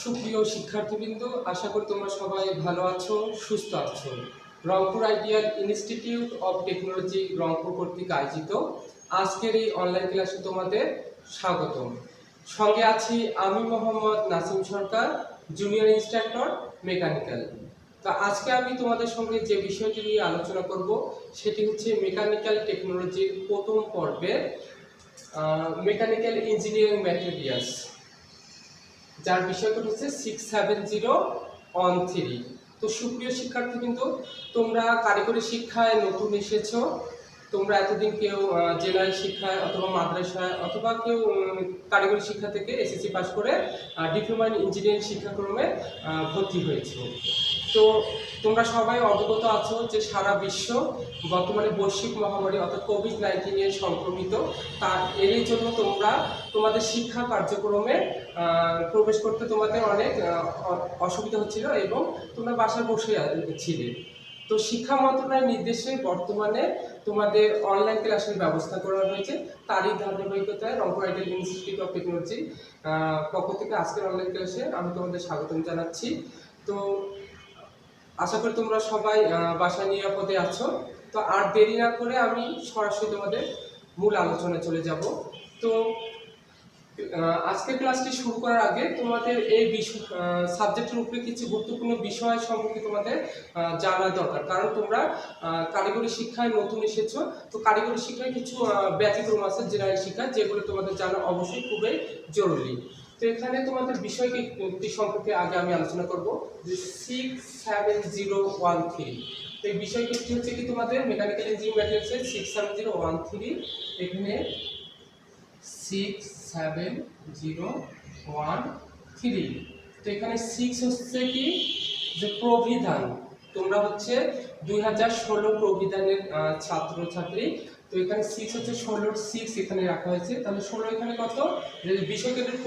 সুপ্রিয় শিক্ষার্থীবৃন্দ, আশা করি তোমরা সবাই ভালো আছো, সুস্থ আছো। Rangpur ideal institute of technology Rangpur কর্তৃক আয়োজিত আজকের এই অনলাইন ক্লাসে তোমাদের স্বাগতম। সঙ্গে আছি আমি মোহাম্মদ নাসিম সরকার, জুনিয়র ইনস্ট্রাক্টর মেকানিক্যাল। তো আজকে আমি তোমাদের সঙ্গে যে বিষয়টি নিয়ে আলোচনা করব সেটি হচ্ছে মেকানিক্যাল টেকনোলজির প্রথম পর্বের মেকানিক্যাল ইঞ্জিনিয়ারিং ম্যাটেরিয়ালস, যার বিষয়টা হচ্ছে 67013। তো সুপ্রিয় শিক্ষার্থী, কিন্তু তোমরা কারিগরি শিক্ষায় নতুন এসেছো। তোমরা এতদিন কেউ জেনারেল শিক্ষায় অথবা মাদ্রাসায় অথবা কেউ কারিগরি শিক্ষা থেকে এসএসসি পাস করে ডিপ্লোমা ইন ইঞ্জিনিয়ারিং শিক্ষাক্রমে ভর্তি হয়েছো। তো তোমরা সবাই অবগত আছো যে সারা বিশ্ব বর্তমানে বৈশ্বিক মহামারী অর্থাৎ কোভিড-19 সংক্রমিত। এর জন্য তোমাদের শিক্ষা কার্যক্রমে প্রবেশ করতে তোমাদের অনেক অসুবিধা হচ্ছিল এবং তোমরা বাসায় বসে ছিলে। তো শিক্ষা মন্ত্রণালয়ের নির্দেশে বর্তমানে তোমাদের অনলাইন ক্লাসের ব্যবস্থা করা হয়েছে। তারই ধারাবাহিকতায় Rangpur ideal institute of technology পক্ষ থেকে আজকের অনলাইন ক্লাসে আমি তোমাদের স্বাগতম জানাচ্ছি। তো আশা করি তোমরা সবাই বাসায় নিরাপদে আছো। তো আর দেরি না করে আমি সরাসরি তোমাদের মূল আলোচনায় চলে যাব। তো আজকের ক্লাসটি শুরু করার আগে তোমাদের এই সাবজেক্টের উপরে কিছু গুরুত্বপূর্ণ বিষয় সম্পর্কে তোমাদের জানা দরকার, কারণ তোমরা কারিগরি শিক্ষায় নতুন এসেছো। তো কারিগরি শিক্ষায় কিছু ব্যতিক্রম আছে জেনারেল শিক্ষা, যেগুলো তোমাদের জানা অবশ্যই খুবই জরুরি। তো এখানে তোমাদের বিষয়টি সম্পর্কে আগে আমি আলোচনা করব যে 67013। তো এই বিষয়টি হচ্ছে কি তোমাদের মেকানিক্যাল ইঞ্জিনিয়ারিং ম্যাটেরিয়ালসের 67013। এখানে 67013। তো এখানে 6 হচ্ছে কি যে প্রবিধান। তোমরা হচ্ছে 2016 প্রবিধানের ছাত্রছাত্রী। তো এখানে 6 হচ্ছে 16 6 এখানে রাখা হয়েছে। তাহলে 16 এখানে কত, বিষয়কেন্দ্রের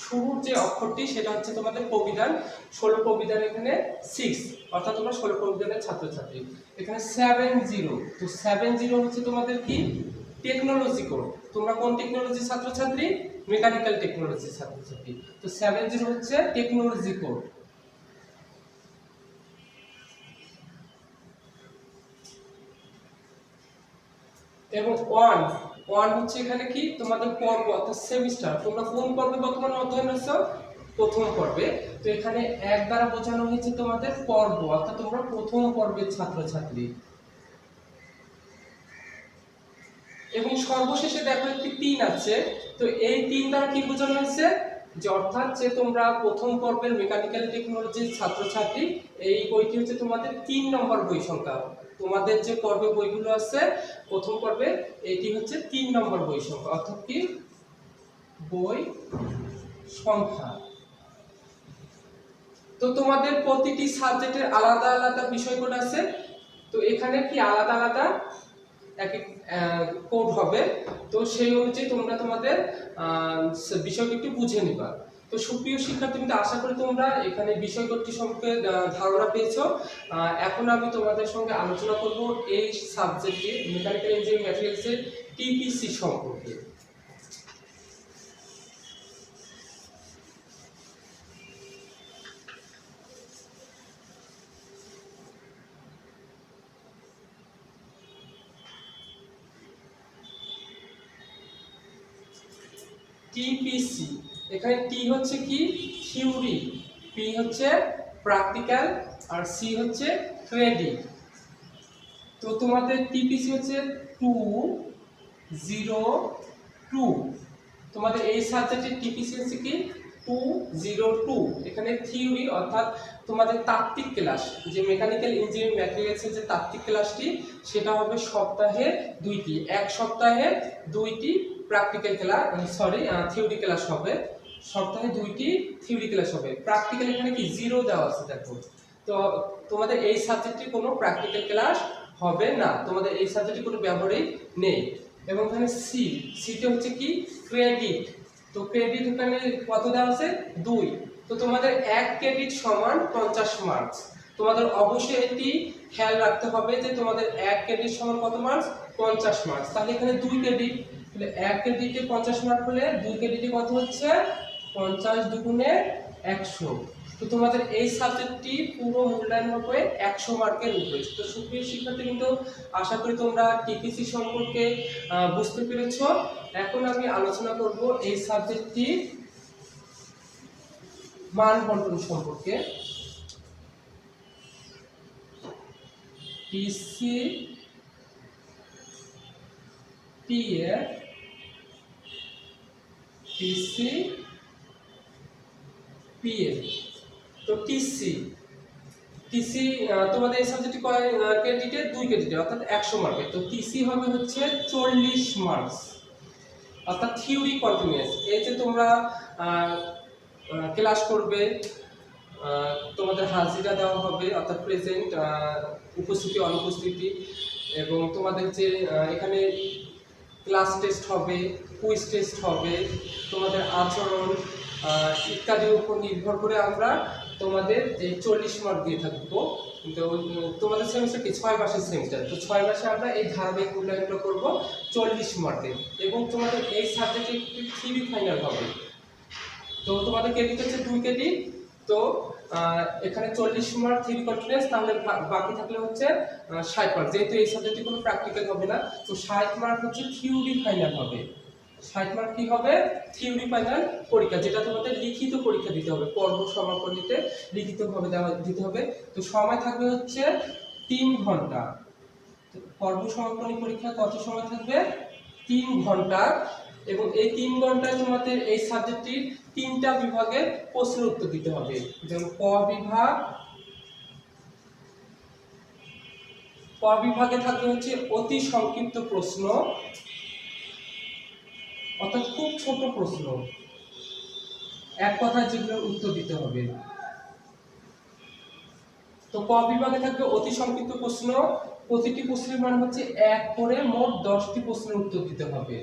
শুরুর যে অক্ষরটি সেটা হচ্ছে তোমাদের প্রবিধান। 16 প্রবিধান এখানে 6, অর্থাৎ তোমরা 16 প্রবিধানের ছাত্রছাত্রী। এখানে 70। তো 70 হচ্ছে তোমাদের কি টেকনোলজি কোড। তোমরা কোন টেকনোলজি ছাত্রছাত্রী? মেকানিক্যাল টেকনোলজি ছাত্রছাত্রী। তো 70 হচ্ছে টেকনোলজি কোড। এবং 1 হচ্ছে এখানে কি তোমাদের পর্ব অর্থাৎ সেমিস্টার। তোমরা কোন পর্বে বর্তমানে অধ্যয়ন করছো? প্রথম পর্বে। তো এখানে 1 দ্বারা বোঝানো হয়েছে তোমাদের পর্ব, অর্থাৎ তোমরা প্রথম পর্বের ছাত্রছাত্রী। এবং সর্বশেষে দেখো একটি 3 আছে। তো এই 3 দ্বারা কি বোঝানো হয়েছে? যে অর্থাৎ যে তোমরা প্রথম পর্বের মেকানিক্যাল টেকনোলজির ছাত্রছাত্রী, এই বইটি হচ্ছে তোমাদের 3 নম্বর বই সংখ্যা। তোমাদের যে পর্বে বইগুলো আছে প্রথম পর্বে, এটি হচ্ছে 3 নম্বর বই সংখ্যা, অর্থাৎ কি বই সংখ্যা। তো তোমাদের প্রতিটি সাবজেক্টের আলাদা আলাদা বিষয় কোড আছে। তো এখানে কি আলাদা আলাদা এক কোড হবে। তো সেই অনুযায়ী তোমরা তোমাদের বিষয়টি একটু বুঝে নিবা। তো সুপ্রিয় শিক্ষার্থী, আশা করি তোমরা এখানে বিষয় কোডটি সম্পর্কে ধারণা পেয়েছো। এখন আমি তোমাদের সঙ্গে আলোচনা করব এই সাবজেক্টে মেকানিক্যাল ইঞ্জিনিয়ারিং ম্যাটেরিয়ালসের টিপিসি সম্পর্কে। টিপিসি, এখানে টি হচ্ছে কি থিওরি, পি হচ্ছে প্র্যাকটিক্যাল, আর সি হচ্ছে ক্রেডিট। তো তোমাদের টিপিসি হচ্ছে 202। তোমাদের এই সাবজেক্টের টিপিসি হচ্ছে কি 202। এখানে থিওরি অর্থাৎ তোমাদের তাত্ত্বিক ক্লাস, যে মেকানিক্যাল ইঞ্জিনিয়ারিং ম্যাটেরিয়ালসের যে তাত্ত্বিক ক্লাসটি সেটা হবে সপ্তাহে 2টি। এক সপ্তাহে 2টি প্র্যাকটিক্যাল ক্লাস, থিওরি ক্লাস হবে। সপ্তাহে 2টি থিওরি ক্লাস হবে। প্র্যাকটিক্যাল এখানে কি 0 দেওয়া আছে দেখো। তো তোমাদের এই সাবজেক্টে কোনো প্র্যাকটিক্যাল ক্লাস হবে না, তোমাদের এই সাবজেক্টে কোনো ব্যবহারই নেই। এবং এখানে সিতে হচ্ছে কি ক্রেডিট। তো ক্রেডিট এখানে কত দেওয়া আছে 2। তো তোমাদের 1 ক্রেডিট সমান 50 মার্কস। তোমাদের অবশ্যই এটি খেয়াল রাখতে হবে যে তোমাদের 1 ক্রেডিট সমান কত মার্কস? 50 মার্কস। তাহলে এখানে 2 ক্রেডিট, তাহলে 1 ক্রেডিটে 50 মার্ক হলে 2 ক্রেডিটে কত হচ্ছে? 50 দুগুণে 100। তো তোমাদের এই সাবজেক্টটি পুরো মূল্যায়ন হবে 100 মার্কের উপরে। তো সুপ্রিয় শিক্ষার্থী, কিন্তু আশা করি তোমরা টিপিসি সম্পর্কে বুঝতে পেরেছো। এখন আমি আলোচনা করব এই সাবজেক্টটি মান বন্টন সম্পর্কে। TC TF TC PF. তো টিসি টিসি তোমাদের এই সাবজেক্টে কয় ক্রেডিটে? 2 ক্রেডিটে, অর্থাৎ 100 মার্কের। তো টিসি হবে হচ্ছে 40 মার্কস, অর্থাৎ থিওরি কন্টিনিউয়াস। এই যে তোমরা ক্লাস করবে, তোমাদের হাজিরা দেওয়া হবে, অর্থাৎ প্রেজেন্ট, উপস্থিতি অনুপস্থিতি, এবং তোমাদের যে এখানে ক্লাস টেস্ট হবে, কুইজ টেস্ট হবে, তোমাদের আচরণ ইত্যাদির উপর নির্ভর করে আমরা তোমাদের এই 40 মার্ক দিয়ে থাকবো। তো তোমাদের সেমিস্টার কি 6 মাসের সেমিস্টার, তো 6 মাসে আমরা এই ধারাবাহিক মূল্যায়নটা করবো 40 মার্কের। এবং তোমাদের এই সাবজেক্টে থিওরি ফাইনাল হবে। তো তোমাদের ক্রেডিট হচ্ছে 2 ক্রেডিট। তো এখানে 40 মার্ক থিওরি কন্টিনিউয়াস, তাহলে বাকি থাকলে হচ্ছে 60 মার্ক। যেহেতু এই সাবজেক্টে কোনো প্র্যাকটিক্যাল হবে না, তো 60 মার্ক হচ্ছে থিওরি ফাইনাল হবে। 60 মার্ক কি হবে? থিওরি ফাইনাল পরীক্ষা, যেটা তোমাদের লিখিত পরীক্ষা দিতে হবে, পর্ব সমাপনীতে লিখিতভাবে দিতে হবে। তো সময় থাকবে হচ্ছে 3 ঘন্টা। পর্ব সমাপনী পরীক্ষা কত সময় থাকবে? 3 ঘন্টা। এবং এই 3 ঘন্টায় তোমাদের এই সাবজেক্টটির 3টা বিভাগের প্রশ্নের উত্তর দিতে হবে। যেমন ক বিভাগে থাকবে হচ্ছে অতি সংক্ষিপ্ত প্রশ্ন, অর্থাৎ খুব ছোট প্রশ্ন, এক কথায় যেগুলোর উত্তর দিতে হবে। তো ক বিভাগে থাকবে অতি সংক্ষিপ্ত প্রশ্ন, প্রতিটি প্রশ্নের মান হচ্ছে 1 করে, মোট 10টি প্রশ্নের উত্তর দিতে হবে।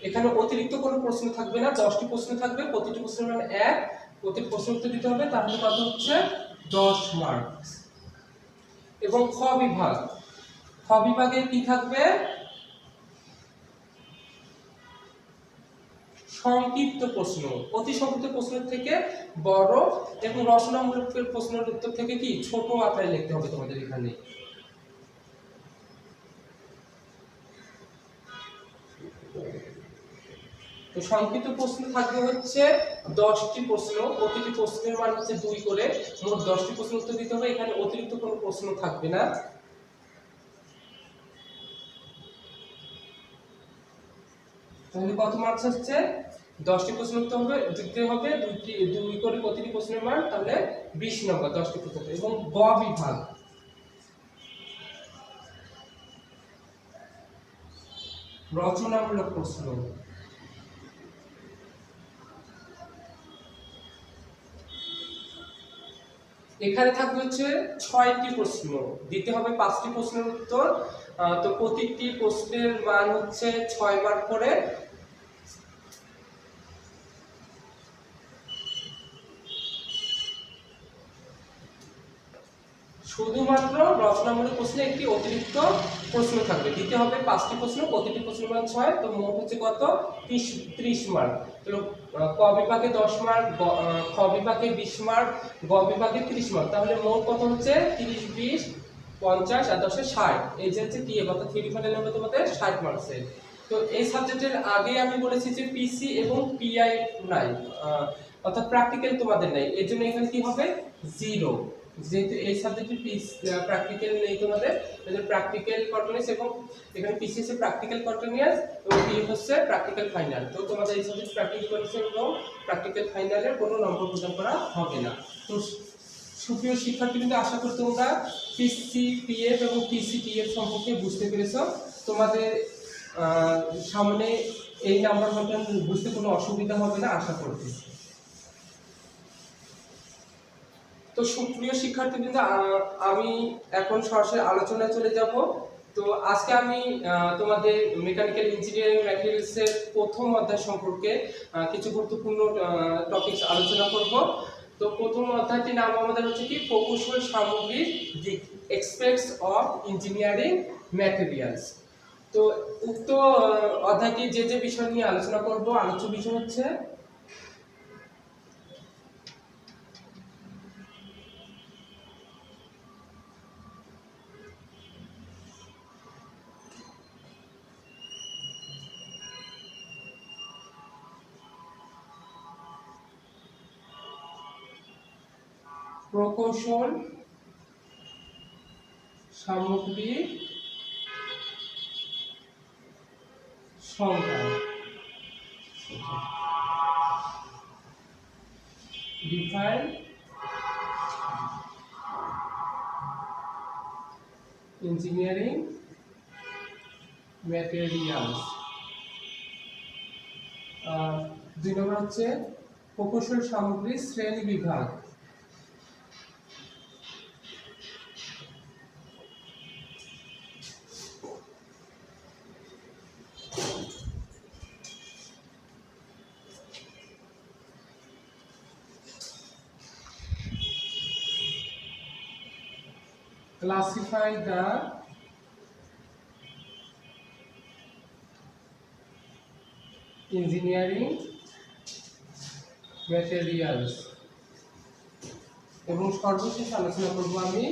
এখানে অতিরিক্ত কোনো প্রশ্ন থাকবে না, 10টি প্রশ্ন থাকবে, প্রতিটি প্রশ্নের মান 1, প্রতিটি প্রশ্নের উত্তর দিতে হবে, তাহলে কত হচ্ছে? 10 মার্ক। এবং খ বিভাগে কি থাকবে? সংক্ষিপ্ত প্রশ্ন, অতি সংক্ষিপ্ত প্রশ্নের থেকে বড় এবং রচনামূলক প্রশ্নের উত্তর থেকে কি ছোট আকারে লিখতে হবে তোমাদের এখানে। তো সংক্ষিপ্ত প্রশ্ন থাকবে হচ্ছে 10টি প্রশ্ন, প্রতিটি প্রশ্নের মান হচ্ছে 2 করে, মোট 10টি প্রশ্ন উত্তর দিতে হবে। এখানে অতিরিক্ত কোনো প্রশ্ন থাকবে না। তাহলে কত মার্কস হচ্ছে? 10টি প্রশ্ন উত্তর দিতে হবে, 2 করে প্রতিটি প্রশ্নের মান, তাহলে 20 নম্বর 10টি প্রশ্ন। এবং গ বিভাগ, রচনামূলক প্রশ্ন, এখানে থাকবে হচ্ছে 6টি প্রশ্ন, দিতে হবে 5টি প্রশ্নের উত্তর। তো প্রতিটি প্রশ্নের মান হচ্ছে 6 মার্ক করে। শুধুমাত্র রচনামূলক প্রশ্নে একটি অতিরিক্ত প্রশ্ন থাকবে, দিতে হবে 5টি প্রশ্ন, প্রতিটি প্রশ্নের মান 6, তো মোট হচ্ছে কত? 30 মার্ক। তো ক বিভাগে 10 মার্ক, খ বিভাগে 20 মার্ক, গ বিভাগে 30 মার্ক, তাহলে মোট কত হচ্ছে? 30, 20, 50 আর 10 60। এই যে হচ্ছে টিএ, অর্থাৎ থিওরি ফাইনাল হবে তোমাদের 60 মার্কসের। তো এই সাবজেক্টের আগে আমি বলেছি যে পিসি এবং পিআই নাই, অর্থাৎ প্র্যাকটিক্যাল তোমাদের নাই, এর জন্য এখানে কি হবে? 0। যেহেতু এই সাবজেক্টে প্র্যাকটিক্যাল নেই তোমাদের, এদের প্র্যাকটিক্যাল কন্টিনিউয়াস, এবং এখানে পিসি হচ্ছে প্র্যাকটিক্যাল কন্টিনিউয়াস এবং পিএফ হচ্ছে প্র্যাকটিক্যাল ফাইনাল। তো তোমাদের এই সাবজেক্ট প্র্যাকটিক্যাল কন্টিনিউয়াস এবং প্র্যাকটিক্যাল ফাইনালের কোনো নম্বর প্রদান করা হবে না। তো সুপ্রিয় শিক্ষার্থী, কিন্তু আশা করি তোমরা পিসি পিএফ এবং পিসি টিএফ সম্পর্কে বুঝতে পেরেছো। তোমাদের সামনে এই নাম্বার বুঝতে কোনো অসুবিধা হবে না আশা করতেছি। তো সুপ্রিয় শিক্ষার্থীবৃন্দ, আমি এখন সরাসরি আলোচনায় চলে যাব। তো আজকে আমি তোমাদের মেকানিক্যাল ইঞ্জিনিয়ারিং ম্যাটেরিয়ালসের প্রথম অধ্যায় সম্পর্কে কিছু গুরুত্বপূর্ণ টপিকস আলোচনা করব। তো প্রথম অধ্যায়টির নাম আমাদের হচ্ছে কি? প্রকৌশল সামগ্রীর দিক, এসপেক্টস অফ ইঞ্জিনিয়ারিং ম্যাটেরিয়ালস। তো উক্ত অধ্যায়টি যে বিষয় নিয়ে আলোচনা করব, আলোচ্য বিষয় হচ্ছে প্রকৌশল সামগ্রী সংজ্ঞা, ডিফাইন ইঞ্জিনিয়ারিং ম্যাটেরিয়ালস। 2 নম্বর হচ্ছে প্রকৌশল সামগ্রী শ্রেণী বিভাগ। Classify the engineering materials। এবং সর্বশেষ আলোচনা করব আমি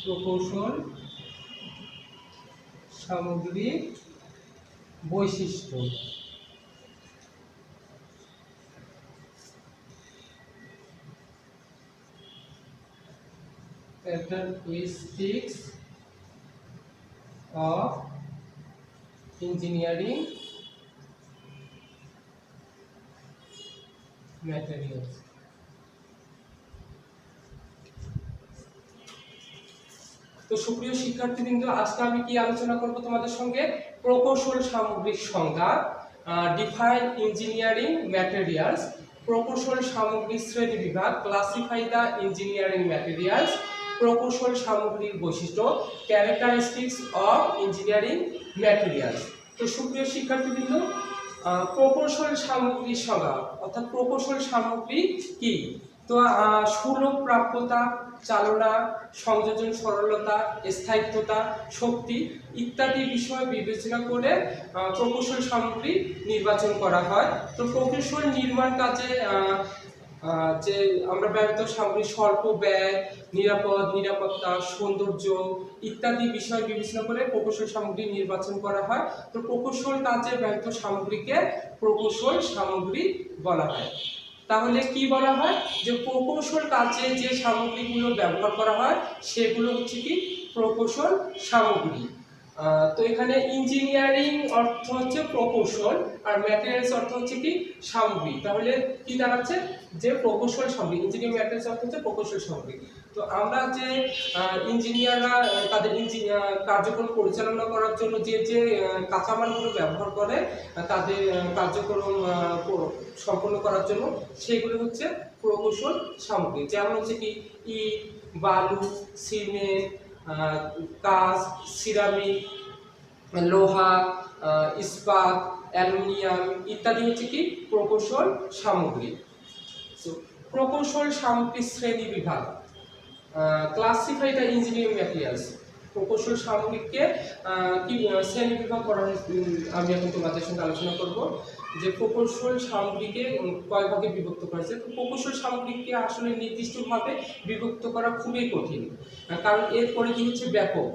প্রকৌশল সামগ্রিক বৈশিষ্ট্য। Characteristics of engineering materials। তো সুপ্রিয় শিক্ষার্থীবৃন্দ, আজকে আমি কি আলোচনা করব তোমাদের সঙ্গে? প্রকৌশল সামগ্রিক সংজ্ঞা, ডিফাইন ইঞ্জিনিয়ারিং ম্যাটেরিয়ালস, প্রকৌশল সামগ্রী শ্রেণী বিভাগ, ক্লাসিফাই দ্য ইঞ্জিনিয়ারিং ম্যাটেরিয়ালস, প্রকৌশল সামগ্রীর বৈশিষ্ট্য, ক্যারেক্টারিস্টিক্স অফ ইঞ্জিনিয়ারিং ম্যাটেরিয়ালস। তো সুপ্রিয় শিক্ষার্থীবৃন্দ, প্রকৌশল সামগ্রীর সংজ্ঞা অর্থাৎ প্রকৌশল সামগ্রী কি? তো সুলভ প্রাপ্যতা, চালনা, সংযোজন সরলতা, স্থায়িত্বতা, শক্তি ইত্যাদি বিষয় বিবেচনা করে প্রকৌশল সামগ্রী নির্বাচন করা হয়। তো প্রকৌশল নির্মাণ কাজে যে আমরা ব্যবহৃত সামগ্রী স্বল্প ব্যয়, নিরাপত্তা, সৌন্দর্য ইত্যাদি বিষয় বিবেচনা করে প্রকৌশল সামগ্রী নির্বাচন করা হয়। তো প্রকৌশল কাজে ব্যবহৃত সামগ্রীকে প্রকৌশল সামগ্রী বলা হয়। তাহলে কি বলা হয়? যে প্রকৌশল কাজে যে সামগ্রীগুলো ব্যবহার করা হয় সেগুলো হচ্ছে কি প্রকৌশল সামগ্রী। তো এখানে ইঞ্জিনিয়ারিং অর্থ হচ্ছে প্রকৌশল আর ম্যাটেরিয়ালস অর্থ হচ্ছে কি সামগ্রী। তাহলে কি দাঁড়াচ্ছে? যে প্রকৌশল সামগ্রী, ইঞ্জিনিয়ারিং ম্যাটেরিয়ালস অর্থ হচ্ছে প্রকৌশল সামগ্রী। তো আমরা যে ইঞ্জিনিয়াররা তাদের কার্যক্রম পরিচালনা করার জন্য যে যে কাঁচামালগুলো ব্যবহার করে তাদের কার্যক্রম সম্পন্ন করার জন্য, সেগুলো হচ্ছে প্রকৌশল সামগ্রী। যেমন হচ্ছে কি ইট, বালু, সিমেন্ট, কাঁচ, সিরামিক, লোহা, ইস্পাত, অ্যালুমিনিয়াম ইত্যাদি হচ্ছে কি প্রকৌশল সামগ্রী। প্রকৌশল সামগ্রী শ্রেণী বিভাগ, ক্লাসিফাই দ্য ইঞ্জিনিয়ারিং ম্যাটেরিয়ালস। প্রকৌশল সামগ্রীকে কি শ্রেণী বিভাগ করা হয়েছে আমি এখন তোমাদের সঙ্গে আলোচনা করব যে প্রকৌশল সামগ্রীকে কয় ভাগে বিভক্ত করা হয়েছে। তো প্রকৌশল সামগ্রীকে আসলে নির্দিষ্টভাবে বিভক্ত করা খুবই কঠিন, কারণ এর পরিধি হচ্ছে ব্যাপক।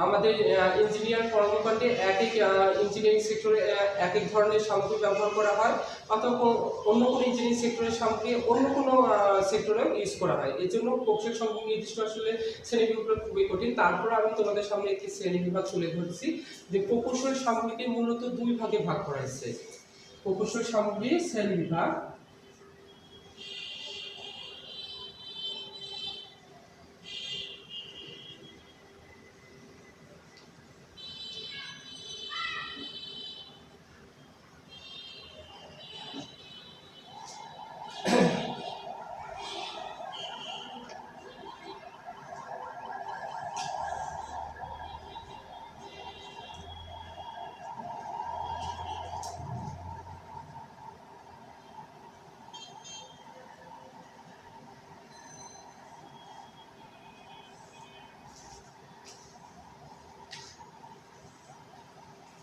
আমাদের ইঞ্জিনিয়ার কর্মকাণ্ডে এক এক ইঞ্জিনিয়ারিং সেক্টরে এক এক ধরনের সামগ্রী ব্যবহার করা হয়, অথবা অন্য কোনো ইঞ্জিনিয়ারিং সেক্টরের সামগ্রী অন্য কোনো সেক্টরে ইউজ করা হয়। এর জন্য প্রকৌশল সামগ্রী নির্দিষ্ট আসলে শ্রেণীবিভাগ খুবই কঠিন। তারপর আমি তোমাদের সামনে একটি শ্রেণীবিভাগ তুলে ধরছি যে প্রকৌশল সামগ্রীকে মূলত 2 ভাগে ভাগ করা হয়েছে। প্রকৌশল সামগ্রী শ্রেণীবিভাগ।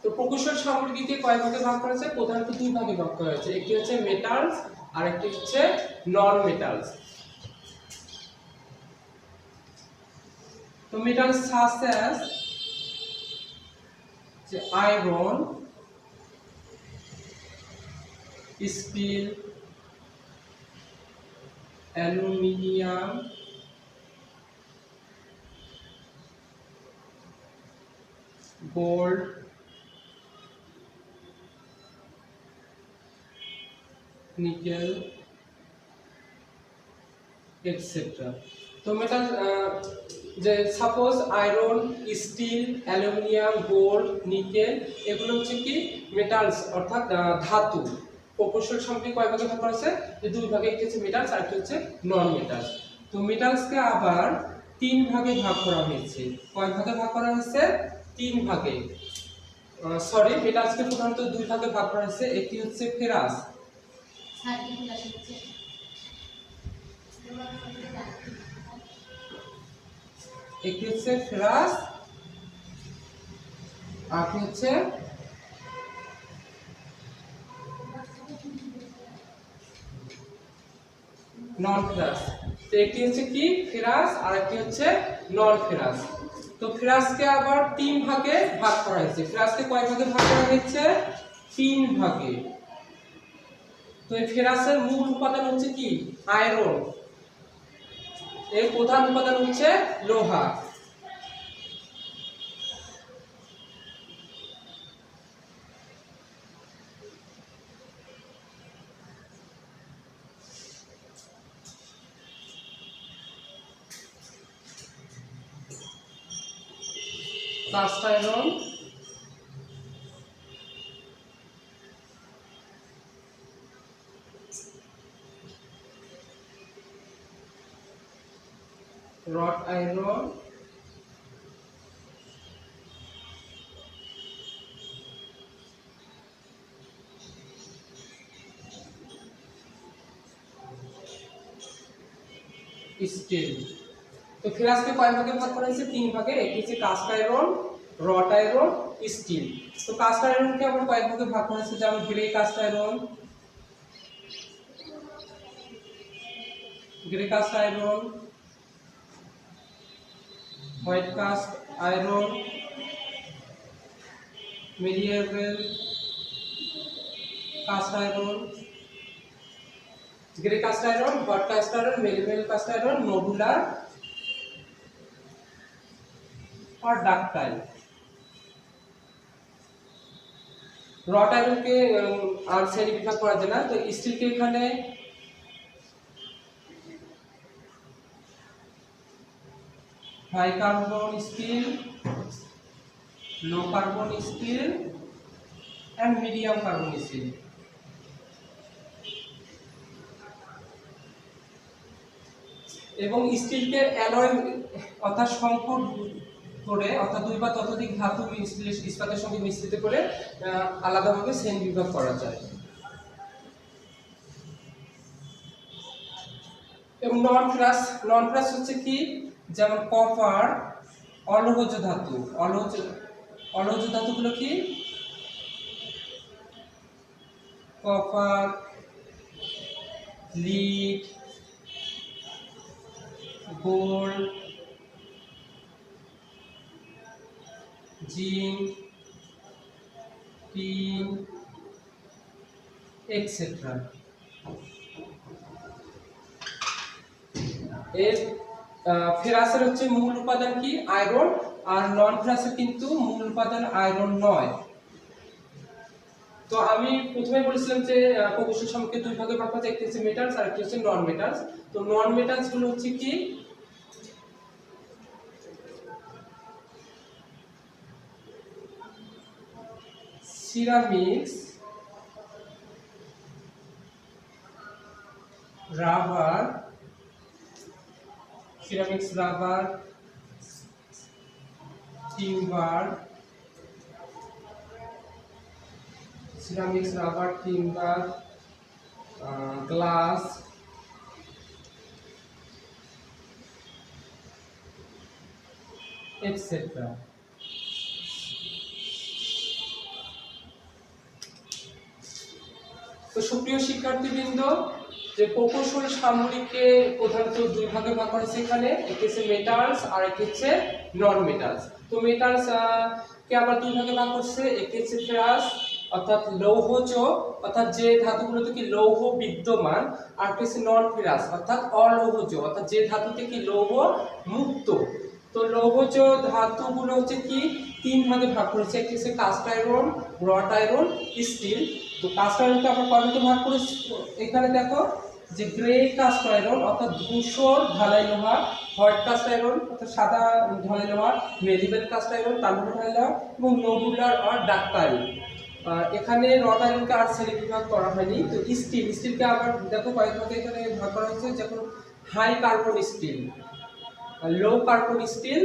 তো প্রকৌশল সামগ্রীকে কয় ভাগে ভাগ করা হয়েছে? প্রধানত 2 ভাগে ভাগ করা হয়েছে। একটি হচ্ছে মেটালস আর একটি হচ্ছে নন মেটালস। তো মেটালস সাচ অ্যাজ যে iron, steel, aluminium, gold, nickel, etcetera. তো মেটাল যে suppose iron, steel, aluminium, gold, nickel এগুলো হচ্ছে কি মেটালস অর্থাৎ ধাতু। প্রকৌশল সামগ্রী কয় ভাগে ভাগ করা আছে? যে দুই ভাগে, একটি হচ্ছে মেটালস আর একটি হচ্ছে নন মেটালস। তো মেটালসকে আবার তিন ভাগে ভাগ করা হয়েছে। কয় ভাগে ভাগ করা হয়েছে? তিন ভাগে। সরি, মেটালসকে প্রধানত দুই ভাগে ভাগ করা হয়েছে। একটি হচ্ছে ফেরাস, একটি হচ্ছে ফেরাস, আর হচ্ছে নন ফেরাস। তো একটি হচ্ছে কি ফেরাস আর একটি হচ্ছে নন ফেরাস। তো ফেরাসকে আবার তিন ভাগে ভাগ করা হয়েছে। ফেরাসকে কয় ভাগে ভাগ করা হয়েছে? তিন ভাগে। তো এই ফেরাসের মূল উপাদান হচ্ছে কি আয়রন, এর প্রধান উপাদান হচ্ছে লোহা। Cast iron, wrought iron, steel. তো ফেরাসকে কয় ভাগে ভাগ করা হয়েছে? তিন ভাগে। একটি হচ্ছে cast iron, wrought iron, steel. তো কাস্ট আয়রনকে আবার কয় ভাগে ভাগ করা হয়েছে? যেমন grey cast iron, grey cast iron, white cast iron, malleable cast iron, grey cast iron, white cast iron, malleable cast iron, nodular और ডাকটাইল। রড আয়রনকে আর শ্রেণী বিভাগ করা যায় না। তো স্টিলকে এখানে high carbon steel, low carbon steel and medium carbon steel. এবং স্টিলকে অ্যালয় অর্থাৎ সংকর করে, অর্থাৎ দুই বা ততোধিক ধাতু ইস্পাতের সঙ্গে মিশ্রিত করে আলাদাভাবে শ্রেণী বিভাগ করা যায়। এবং নন ফেরাস হচ্ছে কি যেমন কপার, অলোহজ ধাতু। অলোহজ ধাতুগুলো কি? Copper, lead, gold, zinc, tin, etcetera. এর ফেরাসের হচ্ছে মূল উপাদান কি আয়রন, আর নন ফেরাসের কিন্তু মূল উপাদান আয়রন নয়। তো আমি প্রথমে বলেছিলাম যে প্রকৌশল সামগ্রী দুই ভাগে ভাগ করা যায়, একটি হচ্ছে মেটালস আর একটি হচ্ছে নন মেটালস। তো নন মেটালস গুলো হচ্ছে কি ceramics, rubber, timber, glass, etcetera. তো সুপ্রিয় শিক্ষার্থীবৃন্দ, যে প্রকৌশল সামগ্রীকে প্রধানত দুই ভাগে ভাগ করা হয়েছে এখানে, একটি হচ্ছে মেটালস আর একটি হচ্ছে নন মেটালস। তো মেটালস কে আবার দুই ভাগে ভাগ করছে, একটি হচ্ছে ফেরাস অর্থাৎ লৌহজ, অর্থাৎ যে ধাতুগুলোতে কি লৌহ বিদ্যমান, আর হচ্ছে নন ফেরাস অর্থাৎ অলৌহজ, অর্থাৎ যে ধাতুতে কি লৌহ মুক্ত। তো লৌহজ ধাতুগুলো হচ্ছে কি তিন ভাগে ভাগ করেছে, একটি হচ্ছে cast iron, wrought iron, steel. তো কাস্ট আয়রনকে আমরা কয়ভাগে ভাগ করেছি, এখানে দেখো যে গ্রে কাস্ট আয়রন অর্থাৎ ধূসর ঢালাই লোহা, হোয়াইট কাস্ট আয়রন অর্থাৎ সাদা ঢালাই লোহা, মেডিভেল কাস্ট আয়রন তাম্র ঢালাই লোহা, এবং নোডুলার আর ডাক্তারি। এখানে রড আয়রনকে আর শ্রেণী বিভাগ করা হয়নি। তো স্টিলকে আবার দেখো কয়েক ভাগে এখানে ভাগ করা হয়েছে, যেমন high carbon steel, low carbon steel,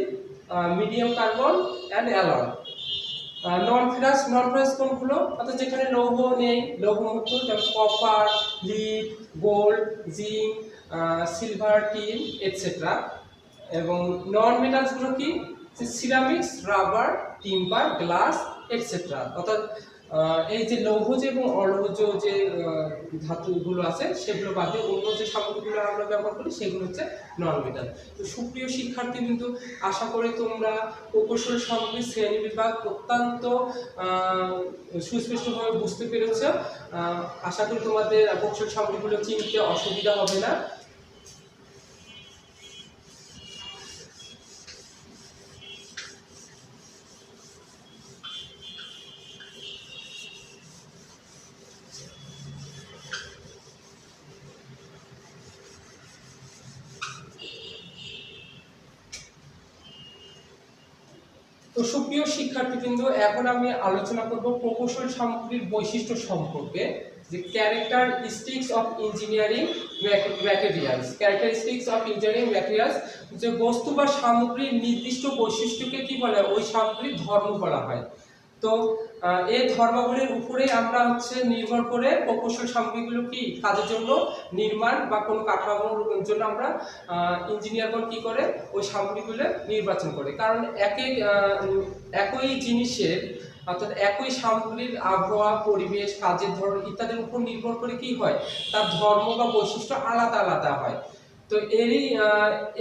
medium carbon and alloy. Non ferrous কোনগুলো, অর্থাৎ যেখানে লৌহ নেই, লৌহমুক্ত, যেমন copper, lead, gold, zinc, silver, tin etcetera. এবং নন মেটালসগুলো কি, ceramics, rubber, timber, glass etcetera. অর্থাৎ এই যে লৌহজ এবং অলৌহজ যে ধাতুগুলো আছে সেগুলো বাদে অন্য যে সামগ্রীগুলো আমরা ব্যবহার করি সেগুলো হচ্ছে নন মেটাল। তো সুপ্রিয় শিক্ষার্থী কিন্তু আশা করি তোমরা প্রকৌশল সামগ্রীর শ্রেণী বিভাগ অত্যন্ত সুস্পষ্টভাবে বুঝতে পেরেছ। আশা করি তোমাদের প্রকৌশল সামগ্রীগুলো চিনতে অসুবিধা হবে না। তো সুপ্রিয় শিক্ষার্থীবৃন্দ, এখন আমি আলোচনা করব প্রকৌশল সামগ্রীর বৈশিষ্ট্য সম্পর্কে, যে characteristics of engineering materials. Characteristics of engineering materials, যে বস্তু বা সামগ্রীর নির্দিষ্ট বৈশিষ্ট্যকে কি বলে, ওই সামগ্রীর ধর্ম বলা হয়। তো এই ধর্মাবলীর উপরে আমরা হচ্ছে নির্ভর করে প্রকৌশল সামগ্রীগুলো কি কাজের জন্য নির্মাণ বা কোনো কাঠামোর জন্য আমরা ইঞ্জিনিয়ারগণ কি করে ওই সামগ্রীগুলো নির্বাচন করে। কারণ একই জিনিসের অর্থাৎ একই সামগ্রীর আবহাওয়া, পরিবেশ, কাজের ধরন ইত্যাদির উপর নির্ভর করে কি হয়, তার ধর্ম বা বৈশিষ্ট্য আলাদা আলাদা হয়। তো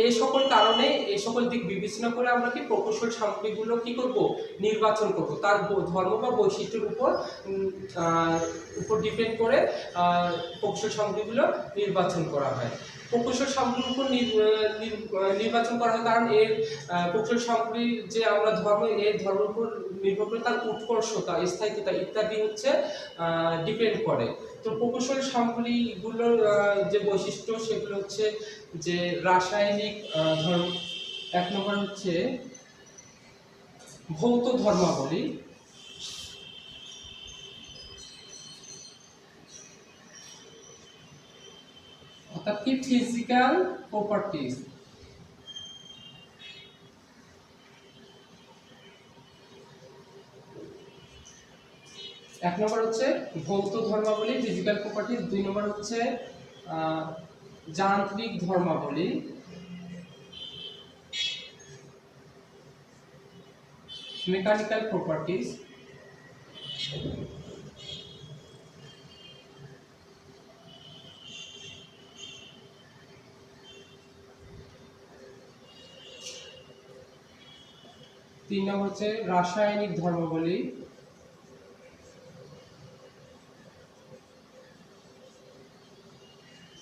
এই সকল কারণে এই সকল দিক বিবেচনা করে আমরা কি প্রকৌশল সামগ্রীগুলো কি করব, নির্বাচন করব, তার ধর্ম বা বৈশিষ্ট্যের উপর ডিপেন্ড করে প্রকৌশল সামগ্রীগুলো নির্বাচন করা হয়। প্রকৌশল সামগ্রীর উপর নির্বাচন করা হয় কারণ এর প্রকৌশল সামগ্রীর যে আমরা ধর্ম, এর ধর্মের উপর নির্ভর করে তার উৎকর্ষতা, স্থায়িত্বতা ইত্যাদি হচ্ছে ডিপেন্ড করে। তো প্রকৌশল সামগ্রীগুলোর যে বৈশিষ্ট্য সেগুলো হচ্ছে যে রাসায়নিক ধর্ম, এক নম্বর হচ্ছে ভৌত ধর্মাবলী, অর্থাৎ কি ফিজিক্যাল প্রপার্টিজ। এক নম্বর হচ্ছে ভৌত ধর্মাবলী, ফিজিক্যাল প্রপার্টিজ। দুই নম্বর হচ্ছে যান্ত্রিক ধর্মাবলী, মেকানিক্যাল প্রপার্টিজ। তিন নম্বর হচ্ছে রাসায়নিক ধর্মাবলী।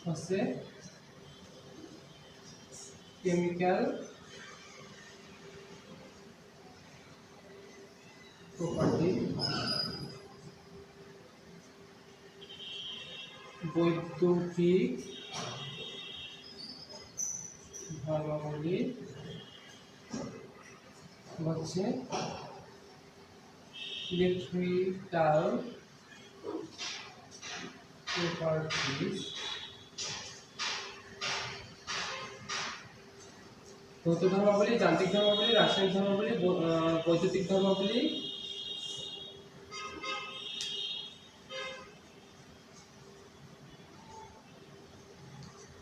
হচ্ছে কেমিক্যাল প্রপার্টি। বৈদ্যুতিক ধর্মাবলী হচ্ছে ইলেকট্রিক্যাল প্রপার্টিজ। ভৌত ধর্মাবলী, যান্ত্রিক ধর্মাবলী, রাসায়নিক ধর্মাবলী, বৈদ্যুতিক ধর্মাবলী,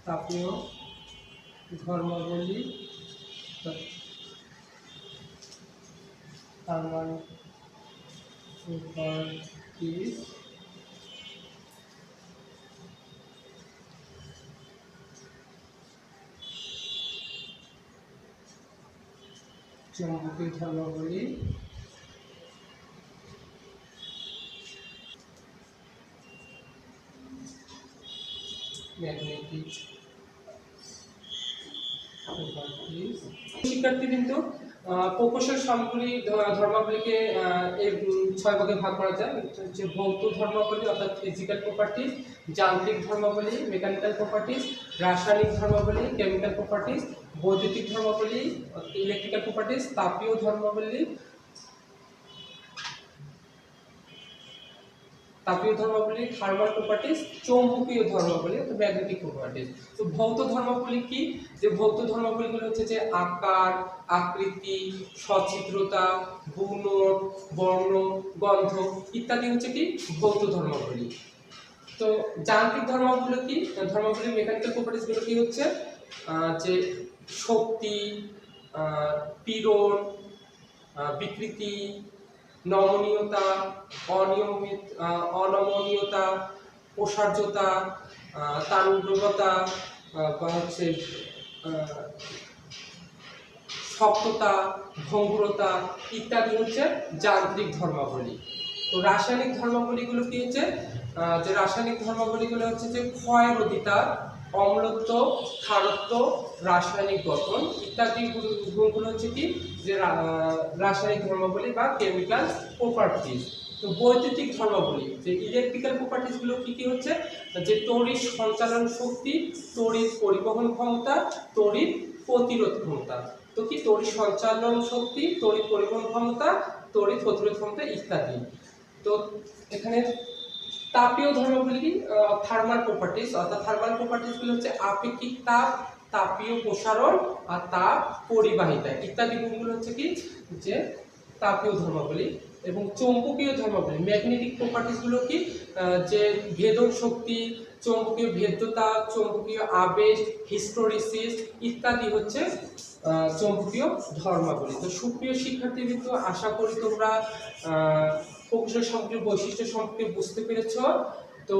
তাপীয় ধর্মাবলী, থার্মাল প্রপার্টিজ, চৌম্বকীয় ধর্মাবলী, ম্যাগনেটিক প্রপার্টিজ। শিক্ষার্থী কিন্তু প্রকৌশল সামগ্রী ধর্মাবলীকে এই 6 ভাগে ভাগ করা যায়। হচ্ছে ভৌত ধর্মাবলী অর্থাৎ ফিজিক্যাল প্রপার্টিজ, যান্ত্রিক ধর্মাবলী মেকানিক্যাল প্রপার্টিজ, রাসায়নিক ধর্মাবলী কেমিক্যাল প্রপার্টিজ, বৈদ্যুতিক ধর্মাবলী ইলেকট্রিক্যাল প্রপার্টিজ, তাপীয় ধর্মাবলী থার্মাল প্রপার্টিজ, চৌম্বকীয় ধর্মাবলী অর্থাৎ ম্যাগনেটিক প্রপার্টিজ। তো ভৌত ধর্মাবলী কি? যে ভৌত ধর্মাবলীগুলো হচ্ছে যে আকার, আকৃতি, সচিত্রতা, গুণন, বর্ণ, গন্ধ ইত্যাদি হচ্ছে কি ভৌত ধর্মাবলী। তো যান্ত্রিক ধর্মাবলী কি? ধর্মাবলী মেকানিক্যাল প্রপার্টিজ গুলো কি হচ্ছে যে শক্তি, পীড়ন, বিকৃতি, নমনীয়তা, অনমনীয়তা, প্রসার্যতা, তান্ডবতা বা হচ্ছে শক্ততা, ভঙ্গুরতা ইত্যাদি হচ্ছে যান্ত্রিক ধর্মাবলী। তো রাসায়নিক ধর্মাবলীগুলো কি হচ্ছে যে রাসায়নিক ধর্মাবলীগুলো হচ্ছে যে ক্ষয়রোধিতা, অম্লত্ব, ক্ষারত্ব, রাসায়নিক গঠন ইত্যাদি গুণগুলো হচ্ছে কি যে রাসায়নিক ধর্মাবলী বা কেমিক্যাল প্রপার্টিজ। তো বৈদ্যুতিক ধর্মাবলী যে ইলেকট্রিক্যাল প্রপার্টিজ গুলো কি কি হচ্ছে যে তড়িৎ সঞ্চালন শক্তি, তড়িৎ পরিবহন ক্ষমতা, তড়িৎ প্রতিরোধ ক্ষমতা। তো কি তড়িৎ সঞ্চালন শক্তি, তড়িৎ পরিবহন ক্ষমতা, তড়িৎ প্রতিরোধ ক্ষমতা ইত্যাদি। তো এখানে তাপীয় ধর্মাবলী কি থার্মাল প্রপার্টিজ অর্থাৎ থার্মাল প্রপার্টিজ গুলো হচ্ছে আপেক্ষিক তাপ, তাপীয় প্রসারণ আর তাপ পরিবাহিতা ইত্যাদি গুণগুলো হচ্ছে কি যে তাপীয় ধর্মাবলী। এবং চৌম্বকীয় ধর্মাবলী ম্যাগনেটিক প্রপার্টিজ গুলো কি যে ভেদন শক্তি, চৌম্বকীয় ভেদ্যতা, চৌম্বকীয় আবেশ, হিস্টোরিসিস ইত্যাদি হচ্ছে চৌম্বকীয় ধর্মাবলী। তো সুপ্রিয় শিক্ষার্থী কিন্তু আশা করি তোমরা প্রকৌশল সামগ্রীর বৈশিষ্ট্য সম্পর্কে বুঝতে পেরেছো। তো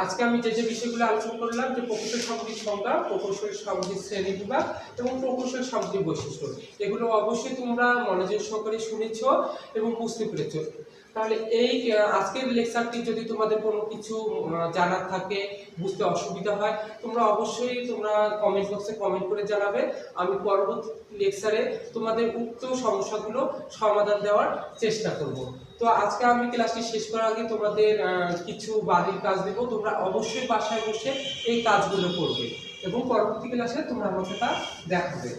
আজকে আমি যে যে বিষয়গুলো আলোচনা করলাম যে প্রকৌশল সামগ্রীর সংজ্ঞা, প্রকৌশল সামগ্রীর শ্রেণী বিভাগ এবং প্রকৌশল সামগ্রীর বৈশিষ্ট্য এগুলো অবশ্যই তোমরা মনোযোগ সহকারে শুনেছো এবং বুঝতে পেরেছো। তাহলে এই আজকের লেকচারটি যদি তোমাদের কোনো কিছু জানার থাকে, বুঝতে অসুবিধা হয়, তোমরা অবশ্যই কমেন্ট বক্সে কমেন্ট করে জানাবে। আমি পরবর্তী লেকচারে তোমাদের উক্ত সমস্যাগুলো সমাধান দেওয়ার চেষ্টা করব। তো আজকে আমি ক্লাসটি শেষ করার আগে তোমাদের কিছু বাড়ির কাজ দেব, তোমরা অবশ্যই বাসায় বসে এই কাজগুলো করবে এবং পরবর্তী ক্লাসে তোমরা আমাকে তা দেখাবে।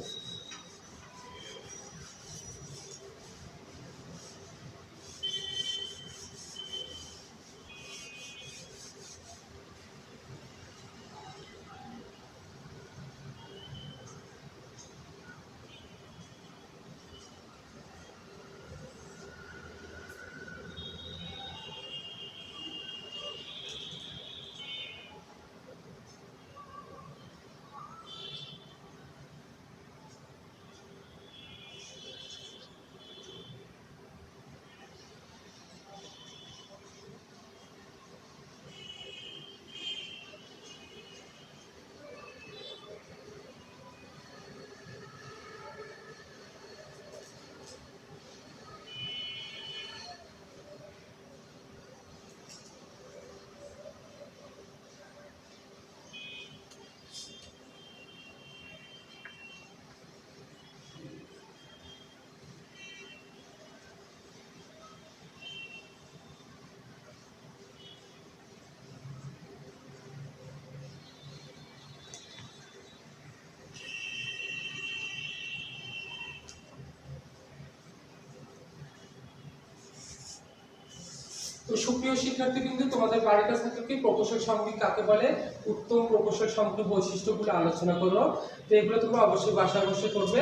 তো সুপ্রিয় শিক্ষার্থী কিন্তু তোমাদের বাড়ির কাছে থেকে প্রকৌশল সামগ্রী কাকে বলে, উত্তম প্রকৌশল সামগ্রী বৈশিষ্ট্যগুলো আলোচনা করো। তো এগুলো তোমরা অবশ্যই বাসায় বসে করবে।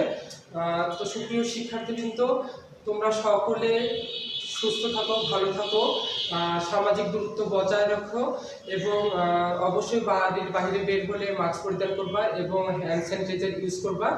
তো সুপ্রিয় শিক্ষার্থী কিন্তু তোমরা সকলে সুস্থ থাকো, ভালো থাকো, সামাজিক দূরত্ব বজায় রাখো এবং অবশ্যই বাড়ির বাইরে বের হলে মাস্ক পরিধান করবা এবং হ্যান্ড স্যানিটাইজার ইউজ করবা।